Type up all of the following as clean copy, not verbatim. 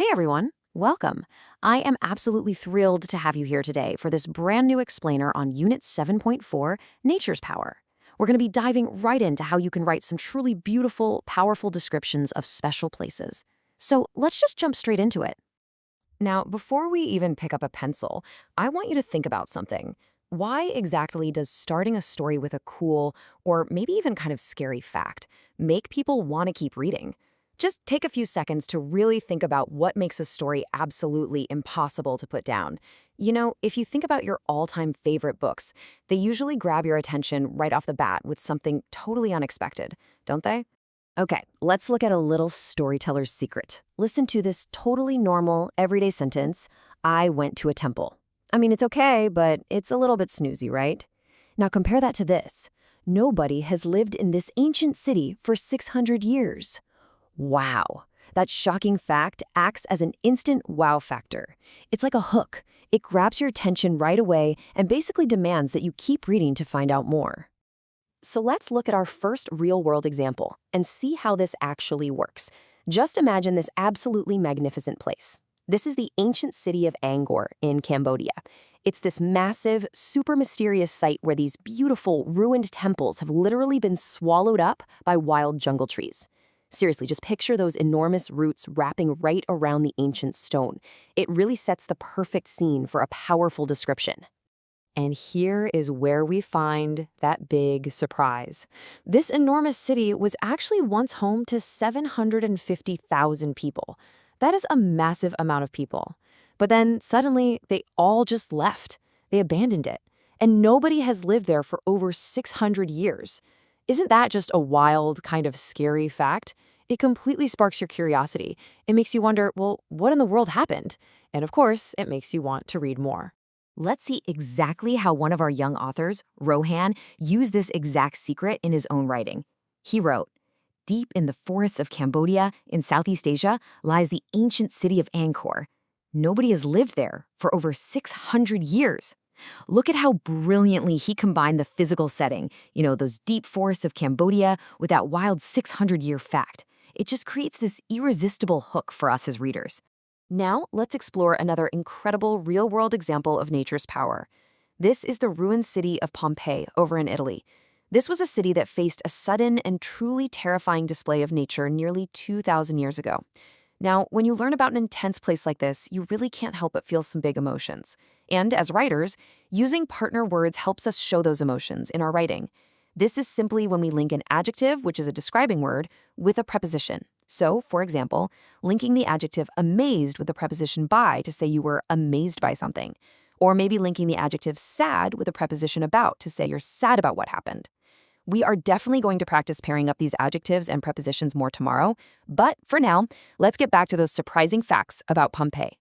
Hey everyone, welcome. I am absolutely thrilled to have you here today for this brand new explainer on Unit 7.4, Nature's Power. We're going to be diving right into how you can write some truly beautiful, powerful descriptions of special places. So let's just jump straight into it. Now, before we even pick up a pencil, I want you to think about something. Why exactly does starting a story with a cool, or maybe even kind of scary fact, make people want to keep reading? Just take a few seconds to really think about what makes a story absolutely impossible to put down. You know, if you think about your all-time favorite books, they usually grab your attention right off the bat with something totally unexpected, don't they? Okay, let's look at a little storyteller's secret. Listen to this totally normal, everyday sentence: I went to a temple. I mean, it's okay, but it's a little bit snoozy, right? Now compare that to this. Nobody has lived in this ancient city for 600 years. Wow. That shocking fact acts as an instant wow factor. It's like a hook. It grabs your attention right away and basically demands that you keep reading to find out more. So let's look at our first real-world example and see how this actually works. Just imagine this absolutely magnificent place. This is the ancient city of Angkor in Cambodia. It's this massive, super mysterious site where these beautiful, ruined temples have literally been swallowed up by wild jungle trees. Seriously, just picture those enormous roots wrapping right around the ancient stone. It really sets the perfect scene for a powerful description. And here is where we find that big surprise. This enormous city was actually once home to 750,000 people. That is a massive amount of people. But then suddenly they all just left. They abandoned it. And nobody has lived there for over 600 years. Isn't that just a wild, kind of scary fact? It completely sparks your curiosity. It makes you wonder, well, what in the world happened? And of course, it makes you want to read more. Let's see exactly how one of our young authors, Rohan, used this exact secret in his own writing. He wrote, "Deep in the forests of Cambodia, in Southeast Asia, lies the ancient city of Angkor. Nobody has lived there for over 600 years. Look at how brilliantly he combined the physical setting, those deep forests of Cambodia, with that wild 600-year fact. It just creates this irresistible hook for us as readers. Now, let's explore another incredible real-world example of nature's power. This is the ruined city of Pompeii over in Italy. This was a city that faced a sudden and truly terrifying display of nature nearly 2,000 years ago. Now, when you learn about an intense place like this, you really can't help but feel some big emotions. And as writers, using partner words helps us show those emotions in our writing. This is simply when we link an adjective, which is a describing word, with a preposition. So, for example, linking the adjective amazed with the preposition by to say you were amazed by something. Or maybe linking the adjective sad with a preposition about to say you're sad about what happened. We are definitely going to practice pairing up these adjectives and prepositions more tomorrow, but for now, let's get back to those surprising facts about Pompeii.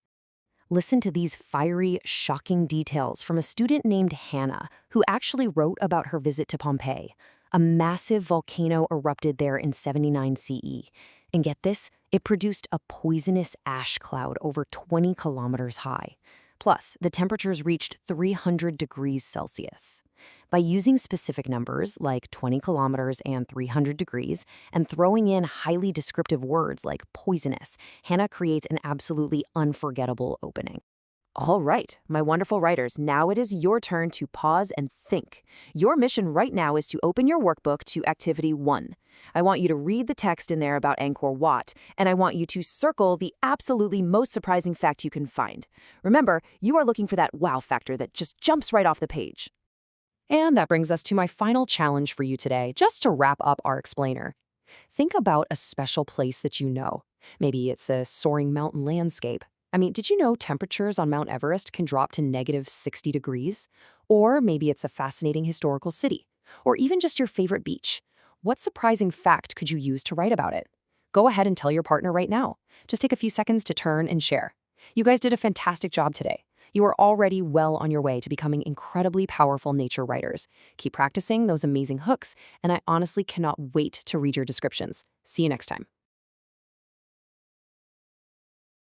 Listen to these fiery, shocking details from a student named Hannah, who actually wrote about her visit to Pompeii. A massive volcano erupted there in 79 CE. And get this, it produced a poisonous ash cloud over 20 kilometers high. Plus, the temperatures reached 300 degrees Celsius. By using specific numbers like 20 kilometers and 300 degrees and throwing in highly descriptive words like poisonous, Hannah creates an absolutely unforgettable opening. All right, my wonderful writers, now it is your turn to pause and think. Your mission right now is to open your workbook to Activity 1. I want you to read the text in there about Angkor Wat, and I want you to circle the absolutely most surprising fact you can find. Remember, you are looking for that wow factor that just jumps right off the page. And that brings us to my final challenge for you today, just to wrap up our explainer. Think about a special place that you know. Maybe it's a soaring mountain landscape. I mean, did you know temperatures on Mount Everest can drop to -60 degrees? Or maybe it's a fascinating historical city. Or even just your favorite beach. What surprising fact could you use to write about it? Go ahead and tell your partner right now. Just take a few seconds to turn and share. You guys did a fantastic job today. You are already well on your way to becoming incredibly powerful nature writers. Keep practicing those amazing hooks, and I honestly cannot wait to read your descriptions. See you next time.